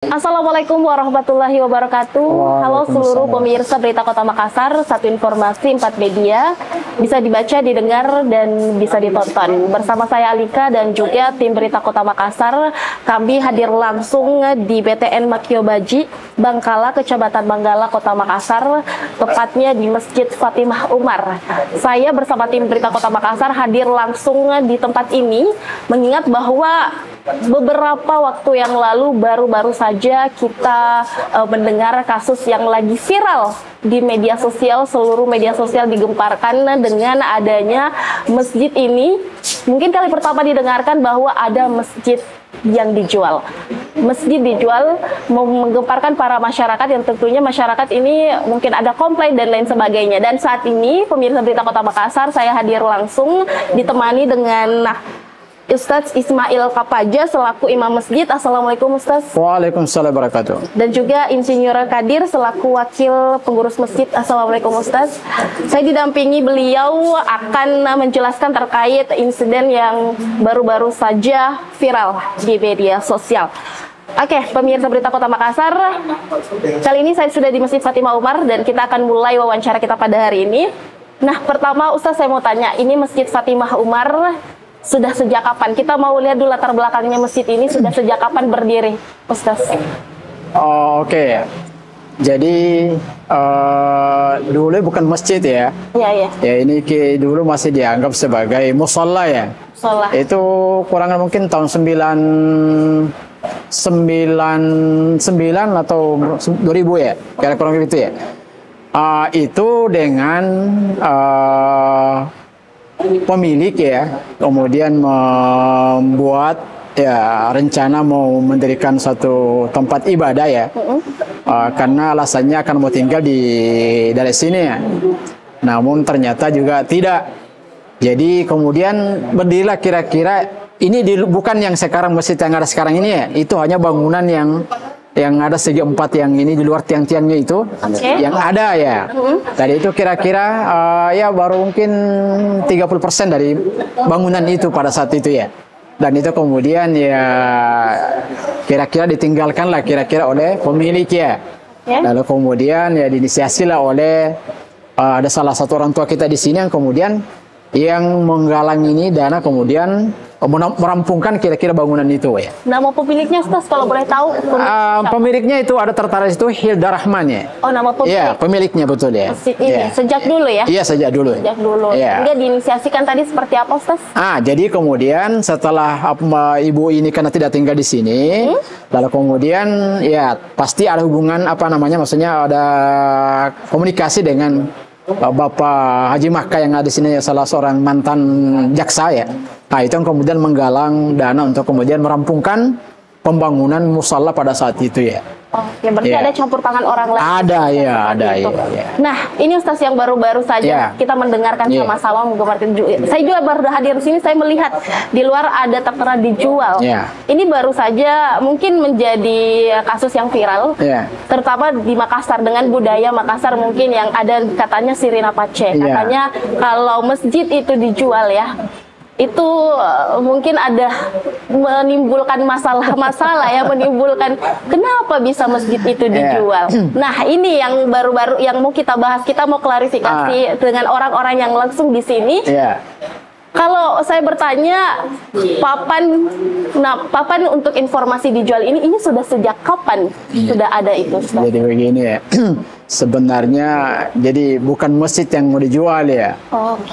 Assalamualaikum warahmatullahi wabarakatuh. Halo seluruh pemirsa Berita Kota Makassar, satu informasi 4 media, bisa dibaca, didengar, dan bisa ditonton. Bersama saya Alika dan juga tim Berita Kota Makassar, kami hadir langsung di BTN Makyobaji, Bangkala, Kecamatan Manggala, Kota Makassar, tepatnya di Masjid Fatimah Umar. Saya bersama tim Berita Kota Makassar hadir langsung di tempat ini, mengingat bahwa beberapa waktu yang lalu baru-baru saja kita mendengar kasus yang lagi viral di media sosial. Seluruh media sosial digemparkan dengan adanya masjid ini. Mungkin kali pertama didengarkan bahwa ada masjid yang dijual. Masjid dijual, menggemparkan para masyarakat yang tentunya masyarakat ini mungkin ada komplain dan lain sebagainya. Dan saat ini pemirsa Berita Kota Makassar, saya hadir langsung ditemani dengan Ustadz Ismail Kapaja selaku Imam Masjid. Assalamualaikum Ustadz. Waalaikumsalam warahmatullahi wabarakatuh. Dan juga Insinyur Kadir selaku Wakil Pengurus Masjid. Assalamualaikum Ustadz. Saya didampingi beliau akan menjelaskan terkait insiden yang baru-baru saja viral di media sosial. Oke, pemirsa Berita Kota Makassar, kali ini saya sudah di Masjid Fatimah Umar dan kita akan mulai wawancara kita pada hari ini. Nah, pertama Ustadz saya mau tanya, ini Masjid Fatimah Umar sudah sejak kapan? Kita mau lihat dulu latar belakangnya masjid ini sudah sejak kapan berdiri, Ustaz? Oke. Jadi dulu bukan masjid ya. Iya, iya. Ya ini dulu masih dianggap sebagai musola ya. Musola. Itu kurang mungkin tahun 99 atau 2000 ya. Kira kurang gitu ya. Itu dengan pemilik ya, kemudian membuat ya rencana mau mendirikan satu tempat ibadah ya, karena alasannya akan mau tinggal dari sini ya. Namun ternyata juga tidak. Jadi kemudian berdirilah kira-kira ini bukan yang sekarang masjid yang ada sekarang ini ya, itu hanya bangunan yang ada segi empat yang ini di luar tiang-tiangnya itu yang ada ya. Tadi itu kira-kira ya baru mungkin 30% dari bangunan itu pada saat itu ya. Dan itu kemudian ya kira-kira ditinggalkan lah kira-kira oleh pemilik ya. Lalu kemudian ya diinisiasilah oleh ada salah satu orang tua kita di sini yang kemudian yang menggalang ini dana kemudian merampungkan kira-kira bangunan itu ya. Nama pemiliknya Ustaz kalau boleh tahu? Pemiliknya itu ada tertara itu Hilda Rahman ya. Oh, nama pemilik. Iya, pemiliknya betul ya. Masjid ini sejak dulu ya? Iya, sejak dulu. Sejak dulu. Ya. Dia diinisiasikan tadi seperti apa Ustaz? Jadi kemudian setelah ibu ini karena tidak tinggal di sini, lalu kemudian ya pasti ada hubungan maksudnya ada komunikasi dengan Bapak Haji Makkah yang ada di sini, salah seorang mantan jaksa ya. Nah, itu yang kemudian menggalang dana untuk kemudian merampungkan pembangunan musala pada saat itu ya. Oh, ya berarti ada campur tangan orang lain. Ada ya, ada ya. Nah, ini Ustaz yang baru-baru saja kita mendengarkan sama-sama menggemparkan. Saya juga baru hadir di sini, saya melihat di luar ada tertera dijual. Ini baru saja mungkin menjadi kasus yang viral, terutama di Makassar dengan budaya Makassar mungkin yang ada katanya sirina pace. Katanya kalau masjid itu dijual ya, itu mungkin ada menimbulkan masalah-masalah ya, menimbulkan kenapa bisa masjid itu dijual. Nah, ini yang baru-baru yang mau kita bahas, kita mau klarifikasi dengan orang-orang yang langsung di sini. Kalau saya bertanya, papan untuk informasi dijual ini sudah sejak kapan sudah ada itu? Ustaz? Jadi begini ya, sebenarnya jadi bukan masjid yang mau dijual ya,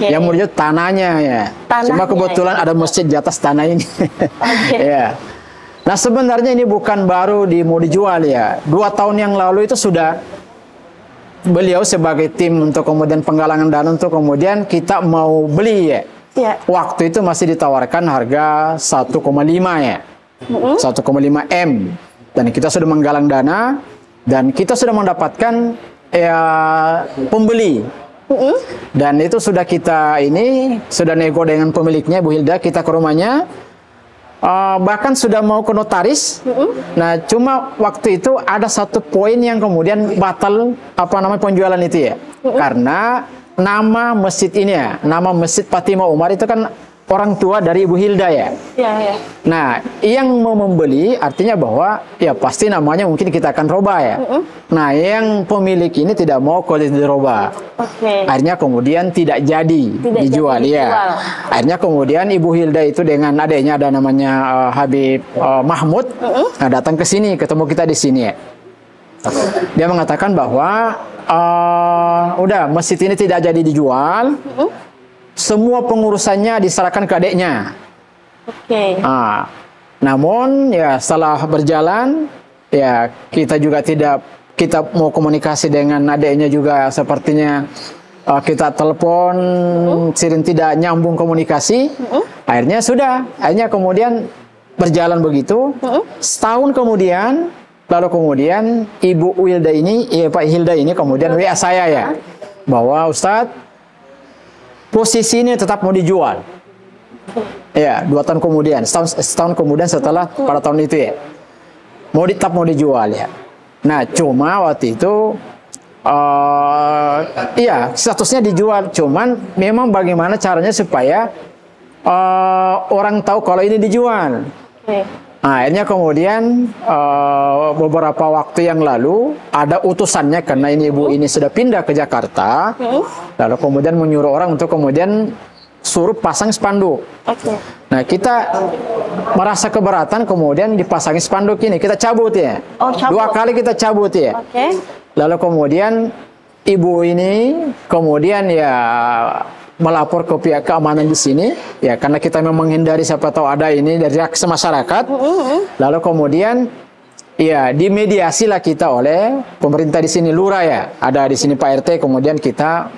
yang mau dijual tanahnya ya. Cuma kebetulan ada masjid di atas tanah ini. Ya. Nah sebenarnya ini bukan baru mau dijual ya. 2 tahun yang lalu itu sudah beliau sebagai tim untuk kemudian penggalangan dana untuk kemudian kita mau beli ya. Waktu itu masih ditawarkan harga 1,5 ya, 1,5 M, dan kita sudah menggalang dana dan kita sudah mendapatkan pembeli, dan itu sudah kita sudah nego dengan pemiliknya Bu Hilda, kita ke rumahnya, bahkan sudah mau ke notaris. Nah cuma waktu itu ada satu poin yang kemudian batal penjualan itu ya, karena nama masjid ini ya, nama Masjid Fatimah Umar itu kan orang tua dari Ibu Hilda ya. Iya, iya. Nah, yang mau membeli artinya bahwa ya pasti namanya mungkin kita akan roba ya. Nah, yang pemilik ini tidak mau kalau diroba. Oke. Akhirnya kemudian tidak jadi dijual jadi ya. dijual. Akhirnya kemudian Ibu Hilda itu dengan adiknya ada namanya Habib Mahmud datang ke sini, ketemu kita di sini ya. Dia mengatakan bahwa udah masjid ini tidak jadi dijual. Semua pengurusannya diserahkan ke adiknya. Oke. Namun ya setelah berjalan ya kita juga kita mau komunikasi dengan adiknya juga sepertinya kita telepon sering tidak nyambung komunikasi. Akhirnya kemudian berjalan begitu. Setahun kemudian lalu kemudian Ibu Wilda ini Pak Hilda ini kemudian WA saya ya bahwa Ustadz posisi ini tetap mau dijual. Ya, 2 tahun kemudian, setahun kemudian setelah pada tahun itu ya, tetap mau dijual ya. Nah, cuma waktu itu, iya statusnya dijual, cuman memang bagaimana caranya supaya orang tahu kalau ini dijual. Nah, akhirnya kemudian beberapa waktu yang lalu ada utusannya karena ini ibu ini sudah pindah ke Jakarta, lalu kemudian menyuruh orang untuk kemudian suruh pasang spanduk. Nah, kita merasa keberatan kemudian dipasangin spanduk ini, kita cabut ya. Cabut. 2 kali kita cabut ya. Lalu kemudian ibu ini kemudian ya melapor ke pihak keamanan di sini ya karena kita memang menghindari siapa tahu ada ini dari reaksi masyarakat. Lalu kemudian ya dimediasilah kita oleh pemerintah di sini, lurah ya, ada di sini Pak RT, kemudian kita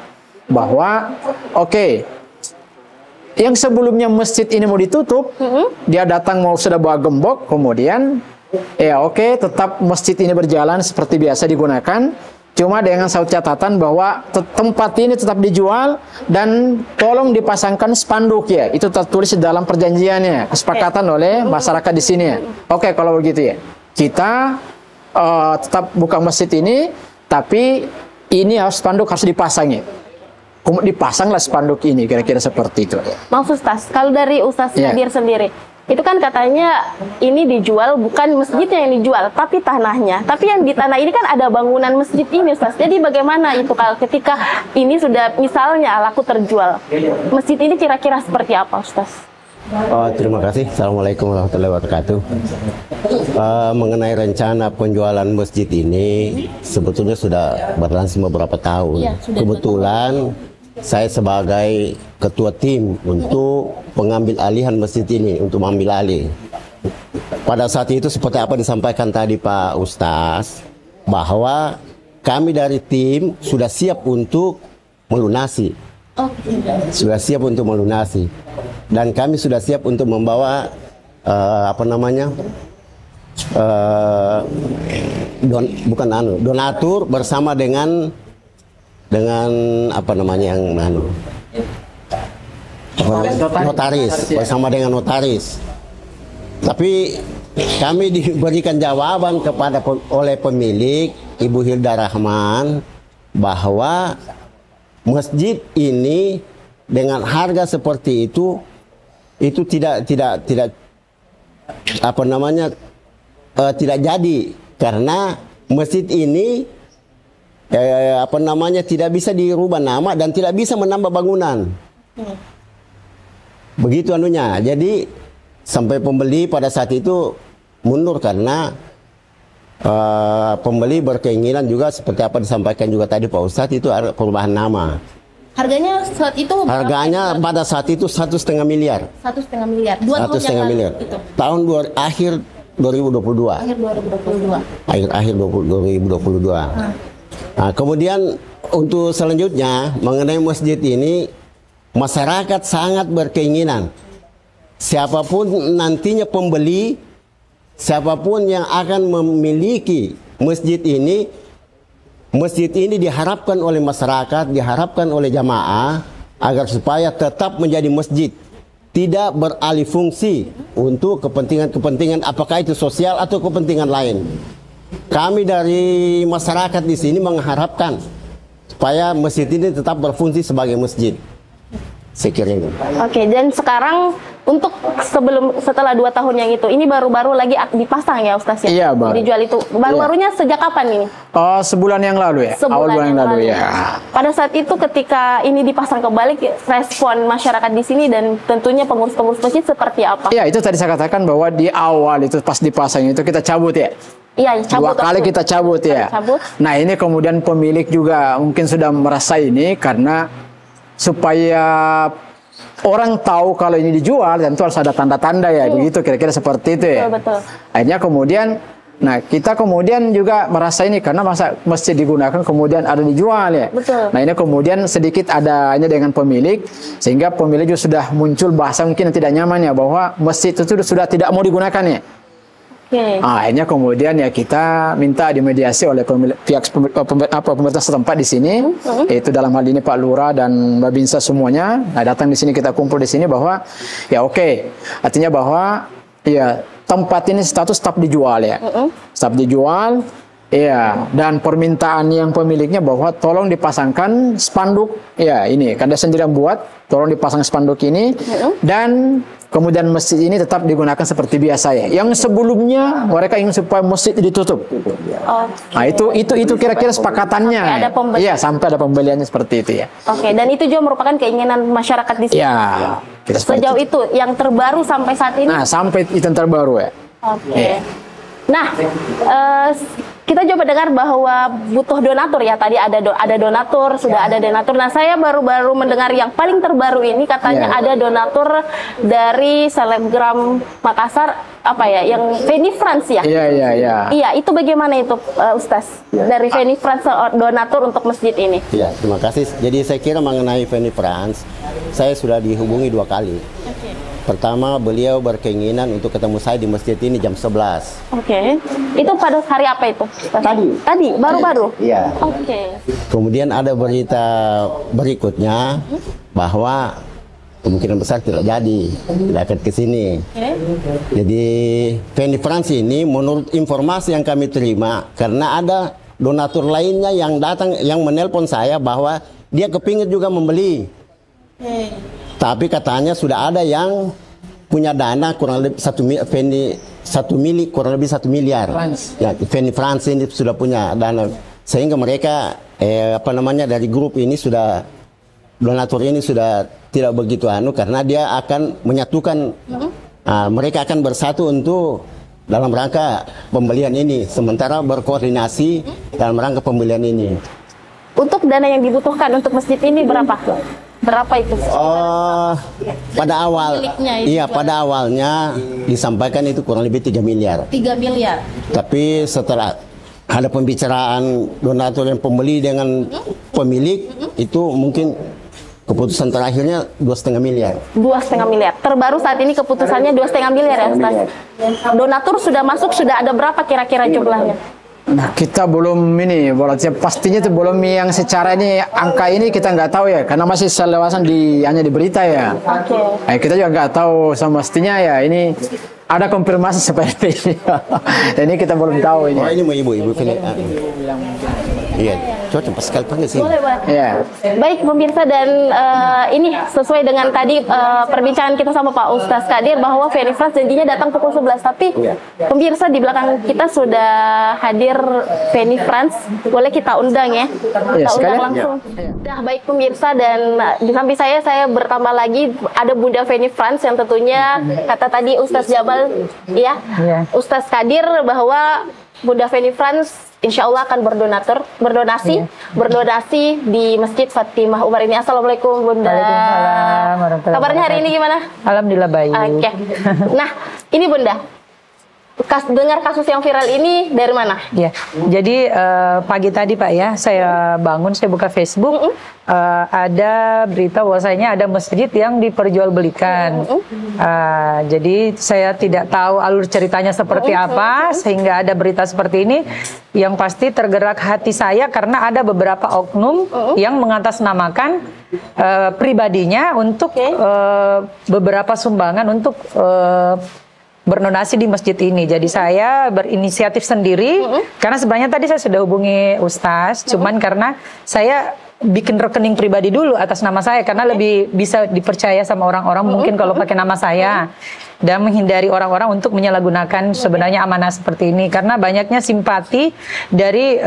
bahwa oke, yang sebelumnya masjid ini mau ditutup, dia datang mau sudah bawa gembok, kemudian ya oke, tetap masjid ini berjalan seperti biasa digunakan. Cuma dengan satu catatan bahwa tempat ini tetap dijual dan tolong dipasangkan spanduk ya. Itu tertulis di dalam perjanjiannya, kesepakatan oleh masyarakat di sini ya. Oke, kalau begitu ya. Kita tetap buka masjid ini, tapi ini spanduk harus dipasang ya. Dipasanglah spanduk ini, kira-kira seperti itu. Maaf Ustaz, kalau dari Ustaz Kadir sendiri, itu kan katanya ini dijual bukan masjidnya yang dijual, tapi tanahnya. Tapi yang di tanah ini kan ada bangunan masjid ini, Ustaz. Jadi bagaimana itu kalau ketika ini sudah misalnya laku terjual? Masjid ini kira-kira seperti apa, Ustaz? Terima kasih. Assalamualaikum warahmatullahi wabarakatuh. Mengenai rencana penjualan masjid ini sebetulnya sudah berlangsung beberapa tahun. Kebetulan saya sebagai ketua tim untuk pengambil alihan masjid ini, untuk mengambil alih. Pada saat itu seperti apa disampaikan tadi Pak Ustaz, bahwa kami dari tim sudah siap untuk melunasi. Sudah siap untuk melunasi. Dan kami sudah siap untuk membawa donatur bersama dengan notaris, bersama dengan notaris. Tapi kami diberikan jawaban oleh pemilik Ibu Hilda Rahman bahwa masjid ini dengan harga seperti itu tidak jadi karena masjid ini tidak bisa dirubah nama dan tidak bisa menambah bangunan. Begitu anunya. Jadi sampai pembeli pada saat itu mundur karena pembeli berkeinginan juga seperti apa disampaikan juga tadi Pak Ustadz, itu ada perubahan nama. Harganya saat itu harganya pada saat itu 1,5 miliar. 1,5 miliar. 1,5 miliar. Tahun akhir 2022. Akhir 2022. Nah, kemudian untuk selanjutnya mengenai masjid ini, masyarakat sangat berkeinginan siapapun nantinya pembeli, siapapun yang akan memiliki masjid ini diharapkan oleh masyarakat, diharapkan oleh jamaah agar supaya tetap menjadi masjid, tidak beralih fungsi untuk kepentingan-kepentingan apakah itu sosial atau kepentingan lain. Kami dari masyarakat di sini mengharapkan supaya masjid ini tetap berfungsi sebagai masjid. Saya kira itu. Oke, dan sekarang untuk setelah 2 tahun yang itu, ini baru-baru lagi dipasang ya Ustaz ya? Iya, baru. Dijual itu. Baru-barunya sejak kapan ini? Oh, sebulan yang lalu ya? Awal bulan yang lalu ya. Pada saat itu ketika ini dipasang kembali, respon masyarakat di sini dan tentunya pengurus-pengurus masjid seperti apa? Iya, itu tadi saya katakan bahwa di awal itu pas dipasang itu kita cabut ya. Iya, cabut. 2 kali kita cabut ya. Cabut. Nah, ini kemudian pemilik juga mungkin sudah merasa ini karena supaya orang tahu kalau ini dijual dan itu harus ada tanda-tanda ya, begitu kira-kira seperti itu ya. Betul. Akhirnya kemudian, nah kita kemudian juga merasa ini karena masa masjid digunakan kemudian ada dijual ya. Betul. Nah ini kemudian sedikit adanya dengan pemilik sehingga pemilik juga sudah muncul bahasa mungkin yang tidak nyaman ya bahwa masjid itu sudah tidak mau digunakan ya. Okay. Akhirnya kemudian ya kita minta dimediasi oleh pihak pemerintah setempat di sini, yaitu dalam hal ini Pak Lurah dan Babinsa semuanya. Nah, datang di sini kita kumpul di sini bahwa ya oke, artinya bahwa ya tempat ini status tetap dijual ya, tetap dijual. Iya, dan permintaan yang pemiliknya bahwa tolong dipasangkan spanduk, ya ini, kan dia sendiri yang buat, tolong dipasang spanduk ini, dan kemudian masjid ini tetap digunakan seperti biasa ya. Yang sebelumnya mereka ingin supaya masjid ditutup. Nah itu kira-kira sepakatannya. Sampai ada pembelian. Iya, sampai ada pembeliannya seperti itu ya. Oke, dan itu juga merupakan keinginan masyarakat di sini. Ya, sejauh itu yang terbaru sampai saat ini. Nah, sampai itu yang terbaru ya. Oke. Ya. Nah, kita coba dengar bahwa butuh donatur ya. Tadi ada donatur, sudah ada donatur. Nah, saya baru-baru mendengar yang paling terbaru ini katanya ada donatur dari selebgram Makassar apa ya? Yang Feni France ya? Iya. Iya, itu bagaimana itu Ustaz? Dari Feni France donatur untuk masjid ini. Iya, terima kasih. Jadi saya kira mengenai Feni France, saya sudah dihubungi 2 kali. Pertama, beliau berkeinginan untuk ketemu saya di masjid ini jam 11. Oke. Itu pada hari apa itu? Tadi, baru-baru? Iya. Oke. Kemudian ada berita berikutnya bahwa kemungkinan besar tidak akan ke sini. Jadi Feni France ini menurut informasi yang kami terima, karena ada donatur lainnya yang datang, yang menelpon saya bahwa dia kepingin juga membeli. Tapi katanya sudah ada yang punya dana kurang lebih 1 miliar. Ya, Feni France ini sudah punya dana sehingga mereka dari grup ini sudah donatur ini sudah tidak begitu karena dia akan menyatukan mereka akan bersatu untuk dalam rangka pembelian ini, sementara berkoordinasi dalam rangka pembelian ini. Untuk dana yang dibutuhkan untuk masjid ini berapa? Berapa itu? Pada awalnya disampaikan itu kurang lebih 3 miliar. 3 miliar. Tapi setelah ada pembicaraan donatur yang pembeli dengan pemilik, itu mungkin keputusan terakhirnya 2,5 miliar. 2,5 miliar. Terbaru saat ini keputusannya 2,5 miliar ya Ustaz? Donatur sudah masuk, sudah ada berapa kira-kira jumlahnya? Nah, kita belum ini, pastinya itu belum yang secara ini angka ini kita nggak tahu ya, karena masih selewasan hanya di berita ya. Kita juga nggak tahu semestinya ya ini ada konfirmasi seperti ini. Dan ini kita belum tahu ini. Oh, ini mau ibu Iya, coba cepat sekali panggil sini. Boleh. Iya. Baik pemirsa, dan ini sesuai dengan tadi perbincangan kita sama Pak Ustaz Kadir bahwa Feni France janjinya datang pukul 11, tapi pemirsa di belakang kita sudah hadir Feni France, boleh kita undang ya? Kita undang langsung. Nah, baik pemirsa, dan di samping saya bertambah lagi ada Bunda Feni France yang tentunya kata tadi Ustaz Jamal ya, Ustaz Kadir bahwa Bunda Feni France insya Allah akan berdonasi di Masjid Fatimah Umar ini. Assalamualaikum Bunda. Waalaikumsalam. Kabarnya hari ini gimana? Alhamdulillah baik. Oke. Nah, ini Bunda, dengar kasus yang viral ini dari mana? Ya, jadi pagi tadi Pak ya, saya bangun, saya buka Facebook, ada berita bahwasanya ada masjid yang diperjualbelikan. Jadi saya tidak tahu alur ceritanya seperti apa, sehingga ada berita seperti ini. Yang pasti tergerak hati saya karena ada beberapa oknum yang mengatasnamakan pribadinya untuk beberapa sumbangan untuk berdonasi di masjid ini. Jadi saya berinisiatif sendiri karena sebenarnya tadi saya sudah hubungi Ustaz, cuman karena saya bikin rekening pribadi dulu atas nama saya karena lebih bisa dipercaya sama orang-orang mungkin kalau pakai nama saya, dan menghindari orang-orang untuk menyalahgunakan sebenarnya amanah seperti ini karena banyaknya simpati dari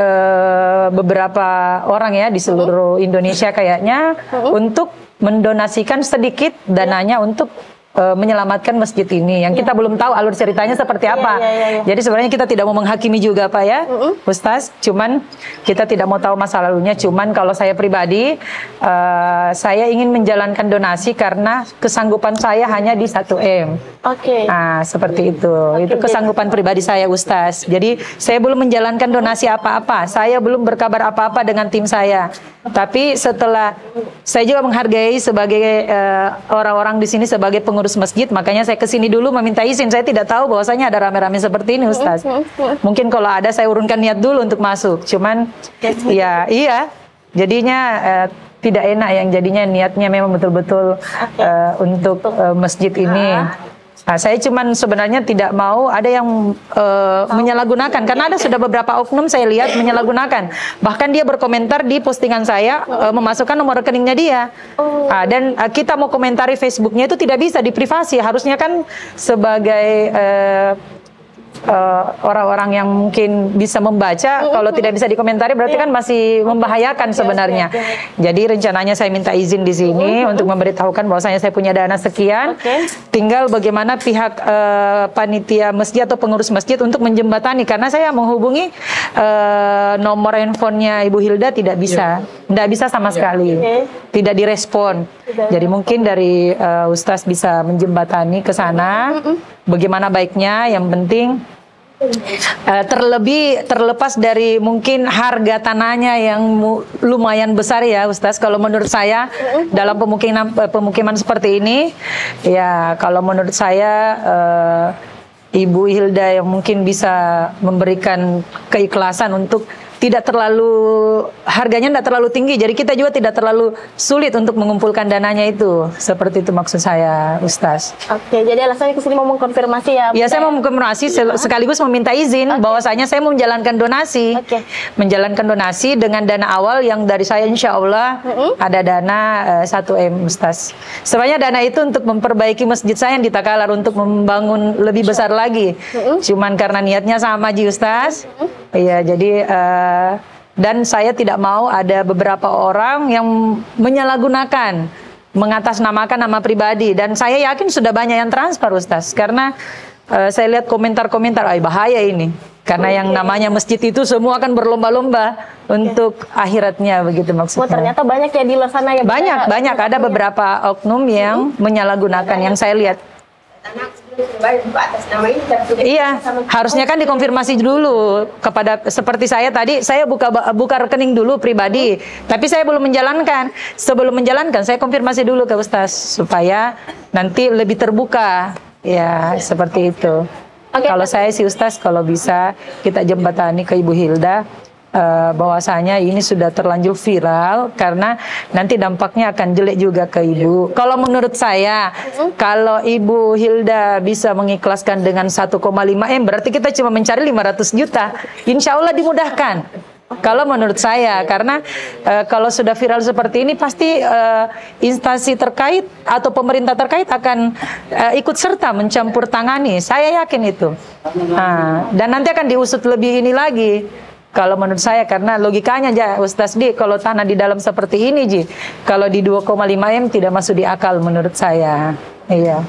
beberapa orang ya di seluruh Indonesia kayaknya untuk mendonasikan sedikit dananya untuk menyelamatkan masjid ini yang kita belum tahu alur ceritanya seperti apa. Jadi sebenarnya kita tidak mau menghakimi juga Pak ya, Ustaz. Cuman kita tidak mau tahu masa lalunya. Cuman kalau saya pribadi, saya ingin menjalankan donasi karena kesanggupan saya hanya di 1M. Nah, seperti itu. Itu kesanggupan pribadi saya, Ustaz. Jadi saya belum menjalankan donasi apa-apa. Saya belum berkabar apa-apa dengan tim saya. Tapi setelah saya juga menghargai sebagai orang-orang di sini sebagai pengurus masjid, makanya saya kesini dulu meminta izin. Saya tidak tahu bahwasanya ada rame-rame seperti ini, Ustaz. Mungkin kalau ada saya urunkan niat dulu untuk masuk. Cuman ya iya, jadinya tidak enak yang jadinya niatnya memang betul-betul untuk masjid ini. Nah, saya cuman sebenarnya tidak mau ada yang menyalahgunakan karena ada sudah beberapa oknum saya lihat menyalahgunakan. Bahkan dia berkomentar di postingan saya memasukkan nomor rekeningnya dia. Dan kita mau komentari Facebooknya itu tidak bisa, di privasi. Harusnya kan sebagai orang-orang yang mungkin bisa membaca, kalau tidak bisa dikomentari berarti kan masih membahayakan sebenarnya. Jadi rencananya saya minta izin di sini untuk memberitahukan bahwasanya saya punya dana sekian. Tinggal bagaimana pihak panitia masjid atau pengurus masjid untuk menjembatani, karena saya menghubungi nomor handphonenya Ibu Hilda tidak bisa sama sekali, tidak direspon. Jadi mungkin dari Ustaz bisa menjembatani ke sana. Bagaimana baiknya, yang penting terlepas dari mungkin harga tanahnya yang lumayan besar ya Ustaz. Kalau menurut saya dalam pemukiman seperti ini, ya kalau menurut saya Ibu Hilda yang mungkin bisa memberikan keikhlasan untuk tidak terlalu, harganya tidak terlalu tinggi, jadi kita juga tidak terlalu sulit untuk mengumpulkan dananya itu. Seperti itu maksud saya, Ustaz. Jadi alasannya kesini mau mengkonfirmasi ya? Ya, saya mau mengkonfirmasi sekaligus meminta izin bahwasanya saya mau menjalankan donasi. Menjalankan donasi dengan dana awal yang dari saya insya Allah ada dana 1M, Ustaz. Sebenarnya dana itu untuk memperbaiki masjid saya yang di Takalar, untuk membangun lebih besar lagi. Cuman karena niatnya sama Ji, Ustaz. Iya, jadi dan saya tidak mau ada beberapa orang yang menyalahgunakan, mengatasnamakan nama pribadi, dan saya yakin sudah banyak yang transfer, Ustaz, karena saya lihat komentar-komentar, bahaya ini, karena yang namanya masjid itu semua akan berlomba-lomba untuk akhiratnya, begitu maksudnya. Ternyata banyak ya di luar sana ya? Banyak, ada beberapa oknum yang menyalahgunakan yang saya lihat. Iya, harusnya kan dikonfirmasi dulu kepada, seperti saya tadi, saya buka rekening dulu pribadi, tapi saya belum menjalankan. Sebelum menjalankan, saya konfirmasi dulu ke Ustaz supaya nanti lebih terbuka. Ya, seperti itu. Kalau saya sih Ustaz, kalau bisa kita jembatani ke Ibu Hilda, bahwasanya ini sudah terlanjur viral, karena nanti dampaknya akan jelek juga ke Ibu. Kalau menurut saya, kalau Ibu Hilda bisa mengikhlaskan dengan 1,5M, berarti kita cuma mencari 500 juta. Insya Allah dimudahkan. Kalau menurut saya, karena kalau sudah viral seperti ini, pasti instansi terkait atau pemerintah terkait akan ikut serta mencampur tangani. Saya yakin itu. Dan nanti akan diusut lebih ini lagi. Kalau menurut saya, karena logikanya aja Ustaz Di, kalau tanah di dalam seperti ini Ji, kalau di 2,5M tidak masuk di akal menurut saya. Iya.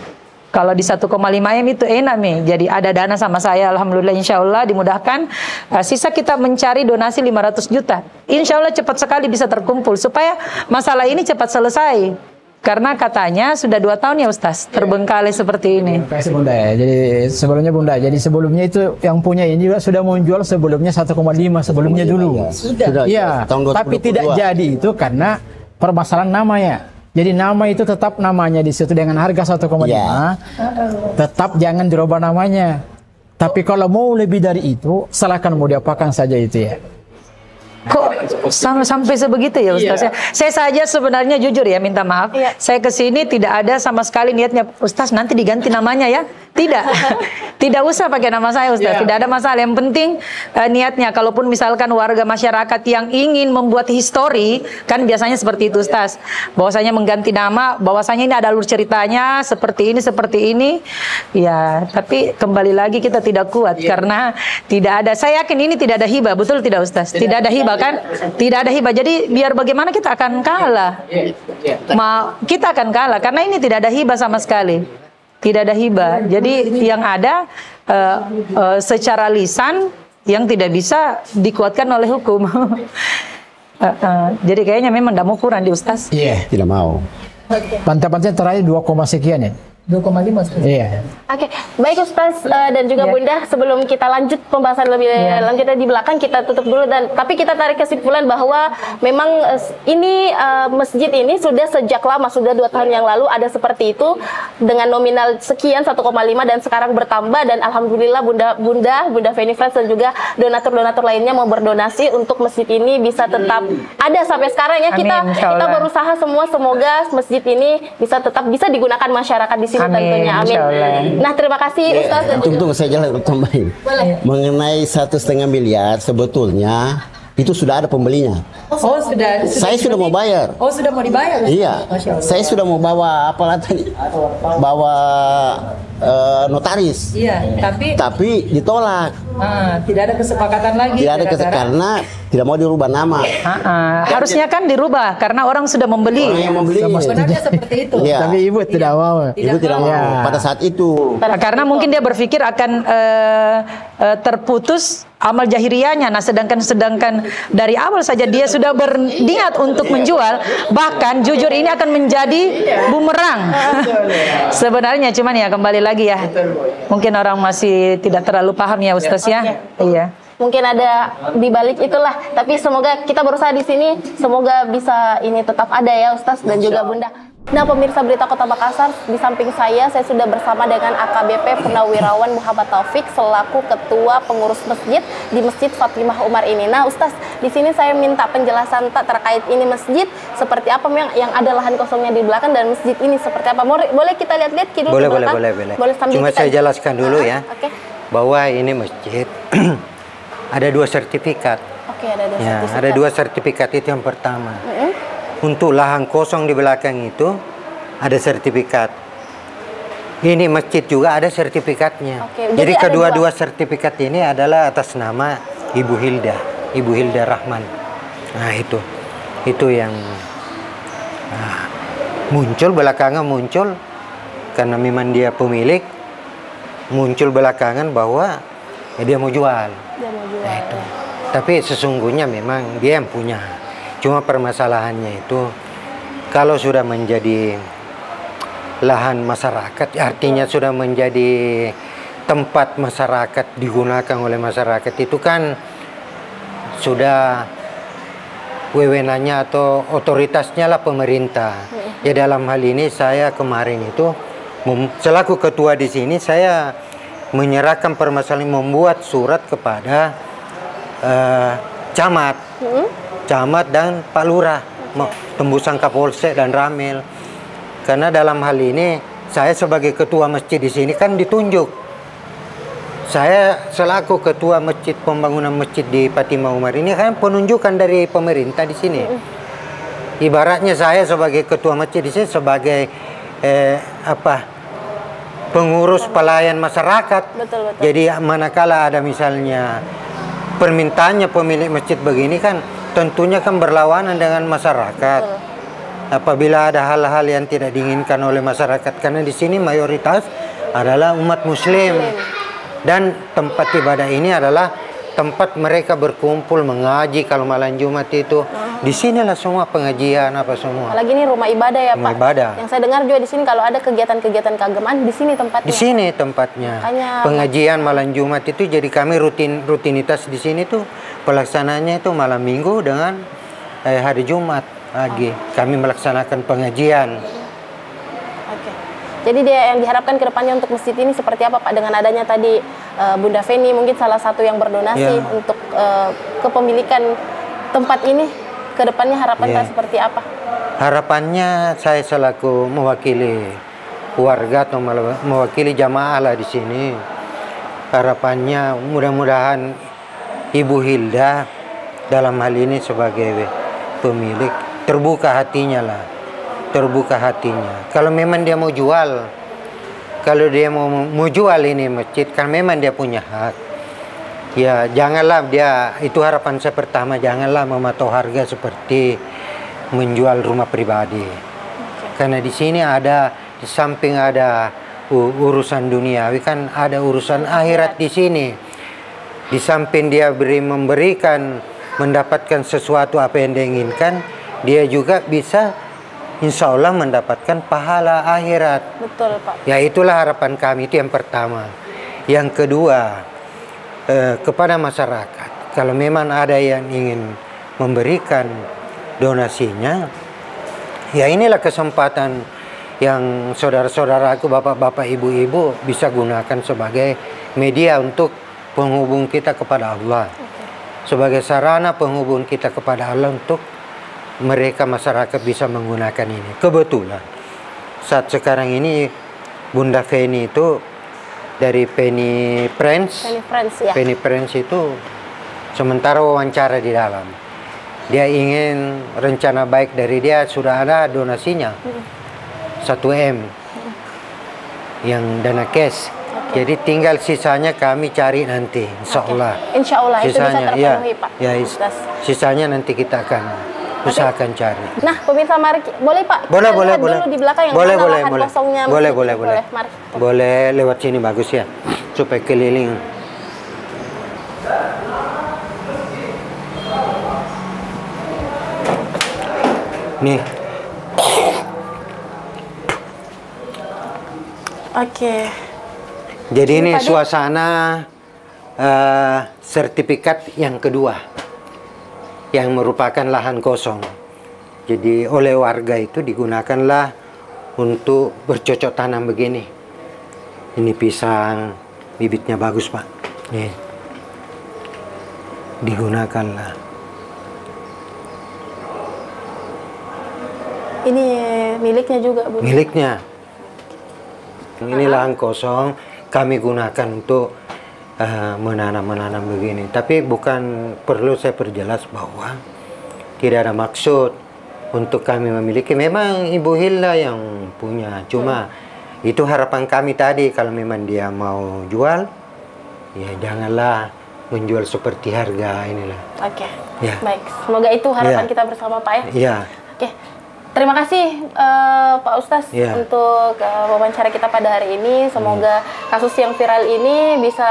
Kalau di 1,5M itu enak nih. Jadi ada dana sama saya, alhamdulillah, insya Allah dimudahkan. Sisa kita mencari donasi 500 juta. Insya Allah cepat sekali bisa terkumpul supaya masalah ini cepat selesai. Karena katanya sudah 2 tahun ya Ustaz terbengkalai seperti ini. Terima kasih Bunda ya. Jadi sebelumnya Bunda, jadi sebelumnya itu yang punya ini juga sudah menjual sebelumnya 1,5 sebelumnya dulu. Sudah. Iya. Tapi tidak jadi itu karena permasalahan namanya. Jadi nama itu tetap namanya di situ dengan harga 1,5. Tetap jangan dirubah namanya. Tapi kalau mau lebih dari itu, silakan mau diapakan saja itu ya. Kok Sampai sebegitu ya Ustaz. Saya saja sebenarnya jujur ya minta maaf. Saya ke sini tidak ada sama sekali niatnya Ustaz nanti diganti namanya ya. Tidak. Tidak usah pakai nama saya Ustaz. Tidak ada masalah. Yang penting niatnya. Kalaupun misalkan warga masyarakat yang ingin membuat histori, kan biasanya seperti itu Ustaz. Bahwasanya mengganti nama, bahwasanya ini ada alur ceritanya seperti ini. Ya, tapi kembali lagi kita tidak kuat karena tidak ada. Saya yakin ini tidak ada hibah, betul tidak Ustaz? Tidak ada hibah kan? Tidak ada hibah. Jadi biar bagaimana kita akan kalah. Kita akan kalah karena ini tidak ada hibah sama sekali. Tidak ada hibah. Jadi yang ada secara lisan yang tidak bisa dikuatkan oleh hukum. Jadi kayaknya memang tidak mau kurang di Ustaz. Iya, tidak mau. Pantai-pantai terakhir 2, sekian ya. 2,5. Iya. Oke, baik Ustaz dan juga Bunda, sebelum kita lanjut pembahasan lebih lanjutnya di belakang, kita tutup dulu tapi kita tarik kesimpulan bahwa memang ini masjid ini sudah sejak lama, sudah 2 tahun yang lalu ada seperti itu dengan nominal sekian 1,5 dan sekarang bertambah dan alhamdulillah Bunda Feni Friends dan juga donatur-donatur lainnya mau berdonasi untuk masjid ini bisa tetap ada sampai sekarang ya. Kita berusaha semua semoga masjid ini bisa tetap bisa digunakan masyarakat di sini tentunya. Amin. Nah, terima kasih Ustaz. Tunggu saya jelas tambahin. Mengenai 1,5 miliar sebetulnya itu sudah ada pembelinya. Oh, sudah. Saya sudah mau bayar. Oh, sudah mau dibayar? Iya. Saya sudah mau bawa apalah tadi? Bawa notaris. Iya, tapi ditolak. Tidak ada kesepakatan lagi. Tidak ada karena tidak mau dirubah nama. Harusnya kan dirubah karena orang sudah membeli. Orang yang membeli. Sebenarnya seperti itu. Ya. Tapi ibu tidak mau. Ibu tidak mau pada saat itu. Karena mungkin dia berpikir akan terputus amal jahiriyahnya. Nah, sedangkan dari awal saja dia sudah berniat untuk menjual, bahkan jujur ini akan menjadi bumerang. Sebenarnya cuman ya kembali lagi ya. Mungkin orang masih tidak terlalu paham ya Ustaz ya. Iya. Mungkin ada di balik itulah, tapi semoga kita berusaha di sini, semoga bisa ini tetap ada ya Ustaz dan juga Bunda. Nah, pemirsa Berita Kota Makassar, di samping saya sudah bersama dengan AKBP Purnawirawan Muhammad Taufik selaku Ketua Pengurus Masjid di Masjid Fatimah Umar ini. Nah, Ustaz, di sini saya minta penjelasan terkait ini masjid seperti apa yang ada lahan kosongnya di belakang dan masjid ini seperti apa. Boleh kita lihat-lihat dulu boleh, ke belakang? Boleh. Cuma saya jelaskan dulu ya. Bahwa ini masjid ada 2 sertifikat. Oke, ada 2 sertifikat. Ada 2 sertifikat itu yang pertama. Untuk lahan kosong di belakang itu ada sertifikat. Ini masjid juga ada sertifikatnya. Jadi kedua-dua sertifikat ini adalah atas nama Ibu Hilda Rahman. Nah itu yang belakangan muncul karena memang dia pemilik, muncul belakangan bahwa dia mau jual. Nah, itu. Tapi sesungguhnya memang dia yang punya. Cuma permasalahannya itu kalau sudah menjadi lahan masyarakat, artinya sudah menjadi tempat masyarakat digunakan oleh masyarakat itu kan sudah wewenangnya atau otoritasnya lah pemerintah. Ya dalam hal ini saya kemarin itu selaku ketua di sini saya menyerahkan permasalahan membuat surat kepada camat. Camat dan Pak Lurah, tembusan Kapolsek dan Ramil. Karena dalam hal ini saya sebagai ketua masjid di sini kan ditunjuk. Saya selaku ketua masjid pembangunan masjid di Fatimah Umar ini kan penunjukan dari pemerintah di sini. Ibaratnya saya sebagai ketua masjid di sini sebagai pengurus pelayan masyarakat. Betul. Jadi manakala ada misalnya permintaannya pemilik masjid begini kan tentunya kan berlawanan dengan masyarakat. Apabila ada hal-hal yang tidak diinginkan oleh masyarakat, karena di sini mayoritas adalah umat muslim dan tempat ibadah ini adalah tempat mereka berkumpul mengaji kalau malam Jumat itu. Di sinilah semua pengajian apa semua. Apalagi ini rumah ibadah ya, rumah Pak. Ibadah. Yang saya dengar juga di sini kalau ada kegiatan-kegiatan keagamaan di sini tempatnya. Di sini tempatnya. Pengajian malam Jumat itu jadi kami rutinitas di sini tuh pelaksananya itu malam Minggu dengan hari Jumat pagi. Kami melaksanakan pengajian. Oke. Jadi dia yang diharapkan ke depannya untuk masjid ini seperti apa Pak, dengan adanya tadi Bunda Feni mungkin salah satu yang berdonasi untuk kepemilikan tempat ini ke depannya harapan seperti apa? Harapannya saya selaku mewakili warga atau mewakili jamaah lah di sini. Harapannya mudah-mudahan Ibu Hilda dalam hal ini sebagai pemilik terbuka hatinya lah, terbuka hatinya. Kalau memang dia mau jual, kalau dia mau jual ini masjid, kan memang dia punya hak. Ya janganlah dia, itu harapan saya pertama, janganlah mematok harga seperti menjual rumah pribadi. Karena di sini ada, di samping ada urusan duniawi, kan ada urusan akhirat di sini. Di samping dia memberikan, mendapatkan sesuatu apa yang dia inginkan, dia juga bisa insya Allah mendapatkan pahala akhirat. Betul, Pak. Ya itulah harapan kami, itu yang pertama. Yang kedua, kepada masyarakat, kalau memang ada yang ingin memberikan donasinya, ya inilah kesempatan yang saudara-saudaraku, bapak-bapak, ibu-ibu bisa gunakan sebagai media untuk penghubung kita kepada Allah, sebagai sarana penghubung kita kepada Allah untuk mereka masyarakat bisa menggunakan ini. Kebetulan saat sekarang ini Bunda Feni itu dari Penny Friends, ya. Penny Friends itu sementara wawancara di dalam, dia ingin rencana baik dari dia sudah ada donasinya 1M yang dana cash. Jadi tinggal sisanya kami cari nanti, insya Allah. Insya Allah itu bisa terpenuhi, Pak. Ya, sisanya nanti kita akan usahakan cari. Nah, pemirsa, mari boleh Pak? Boleh, kita boleh, lihat boleh. Dulu di belakang yang boleh, mana boleh, lahan boleh. kosongnya. Boleh, masjid. boleh, boleh. Mari. Boleh lewat sini bagus ya, supaya keliling. Nih. Oke. Jadi ini suasana sertifikat yang kedua, yang merupakan lahan kosong. Jadi oleh warga itu digunakanlah untuk bercocok tanam begini. Ini pisang, bibitnya bagus Pak. Nih. Digunakanlah. Ini miliknya juga, Bu? Miliknya. Ini lahan kosong, kami gunakan untuk menanam begini. Tapi bukan, perlu saya perjelas bahwa tidak ada maksud untuk kami memiliki. Memang Ibu Hilda yang punya. Cuma itu harapan kami tadi, kalau memang dia mau jual, ya janganlah menjual seperti harga inilah. Oke. Ya. Baik. Semoga itu harapan Ya. kita bersama Pak ya. Iya. Oke. Terima kasih Pak Ustadz untuk wawancara kita pada hari ini. Semoga kasus yang viral ini bisa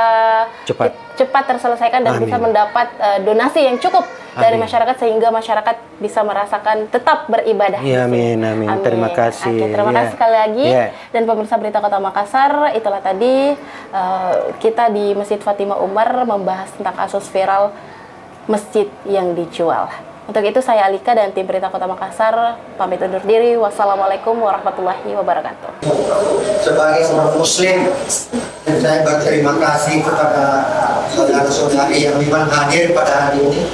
cepat terselesaikan dan bisa mendapat donasi yang cukup dari masyarakat sehingga masyarakat bisa merasakan tetap beribadah. Ya, amin, amin. Terima kasih. Oke, terima kasih sekali lagi. Dan pemirsa Berita Kota Makassar, itulah tadi kita di Masjid Fatimah Umar membahas tentang kasus viral masjid yang dijual. Untuk itu saya Alika dan tim Berita Kota Makassar pamit undur diri. Wassalamualaikum warahmatullahi wabarakatuh. Sebagai seorang muslim, saya berterima kasih kepada saudara-saudari yang memang hadir pada hari ini.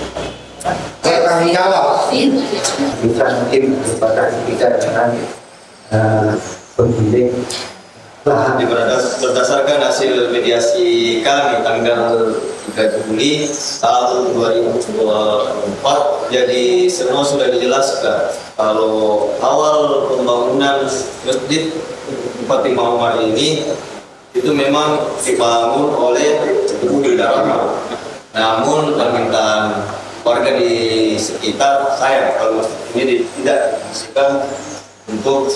Saya kami jawab. Kita mungkin kepada kita dengan pendidik. Berdasarkan hasil mediasi kami tanggal 3 Juli tahun 2024, jadi semua sudah dijelaskan kalau awal pembangunan Masjid Fatimah Umar ini itu memang dibangun oleh Ibu Hilda. Namun permintaan warga di sekitar saya kalau masjid ini tidak difungsikan untuk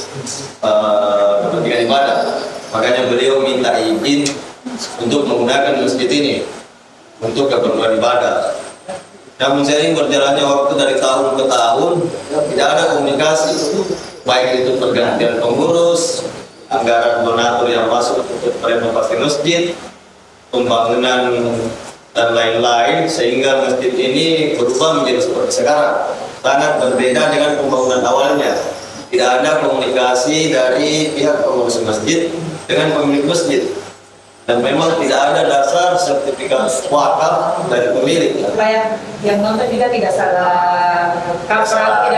kepentingan ibadah. Makanya beliau minta izin untuk menggunakan masjid ini untuk keperluan ibadah. Namun seiring berjalannya waktu dari tahun ke tahun tidak ada komunikasi, baik itu pergantian pengurus, anggaran donatur yang masuk untuk renovasi masjid, pembangunan dan lain-lain, sehingga masjid ini berubah menjadi seperti sekarang. Sangat berbeda dengan pembangunan awalnya. Tidak ada komunikasi dari pihak pengurus masjid dengan pemilik masjid. Dan memang tidak ada dasar sertifikat wakaf dari pemilik. Supaya yang nonton juga tidak salah kaprah,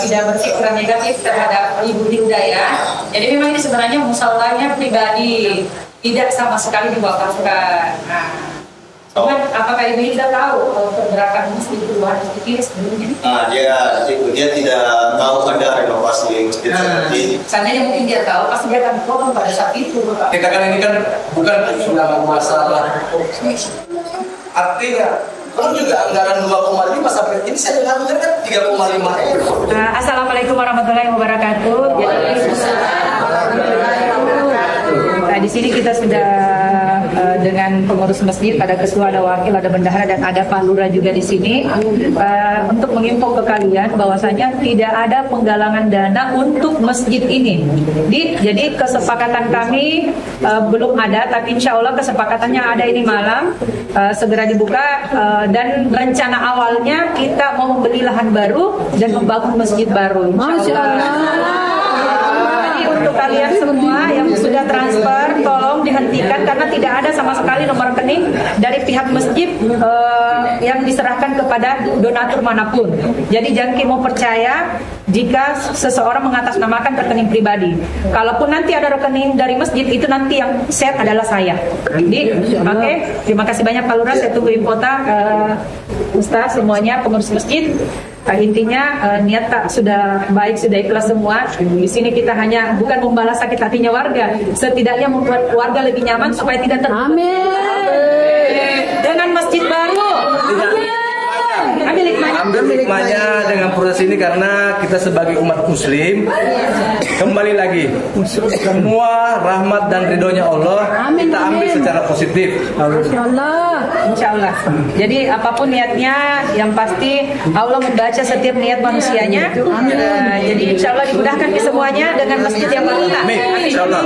tidak berpikiran negatif terhadap Ibu Hilda ya. Jadi memang ini sebenarnya musallahnya pribadi, tidak sama sekali diwakafkan. Nah, cuman apakah Ibu Hilda tahu pergerakan masjid perubahan masjid ini sebelumnya? Nah, dia tidak tahu ada renovasi masjid seperti ini. Seandainya mungkin dia tahu, pasti dia akan potong pada saat itu. Kita kan ini kan bukan sudah masalah. Artinya, kalau juga anggaran 2,5 sampai ini saya dengar kan 3,5 euro. Assalamualaikum warahmatullahi wabarakatuh. Nah, di sini kita sudah dengan pengurus masjid, ada ketua, ada wakil, ada bendahara, dan ada Pak Lurah juga di sini untuk menginfo ke kalian bahwasanya tidak ada penggalangan dana untuk masjid ini. Jadi kesepakatan kami belum ada, tapi insya Allah kesepakatannya ada ini malam segera dibuka, dan rencana awalnya kita mau membeli lahan baru dan membangun masjid baru. Insya Allah. Untuk kalian semua yang sudah transfer, tolong dihentikan karena tidak ada sama sekali nomor rekening dari pihak masjid yang diserahkan kepada donatur manapun. Jadi jangan mau percaya jika seseorang mengatasnamakan rekening pribadi. Kalaupun nanti ada rekening dari masjid, itu nanti yang set adalah saya. Oke, terima kasih banyak Pak Lurah. Saya tunggu infota Ustaz semuanya, pengurus masjid. Intinya niat tak sudah baik, sudah ikhlas semua. Di sini kita hanya bukan membalas sakit hatinya warga, setidaknya membuat warga lebih nyaman supaya tidak Amin. Dengan masjid baru. Ambil hikmahnya dengan proses ini karena kita sebagai umat muslim kembali lagi semua rahmat dan ridhonya Allah kita ambil secara positif. Insya Allah. Jadi apapun niatnya, yang pasti Allah membaca setiap niat manusianya. Jadi insya Allah dimudahkan ke semuanya dengan masjid yang baru. Amin. Insya Allah.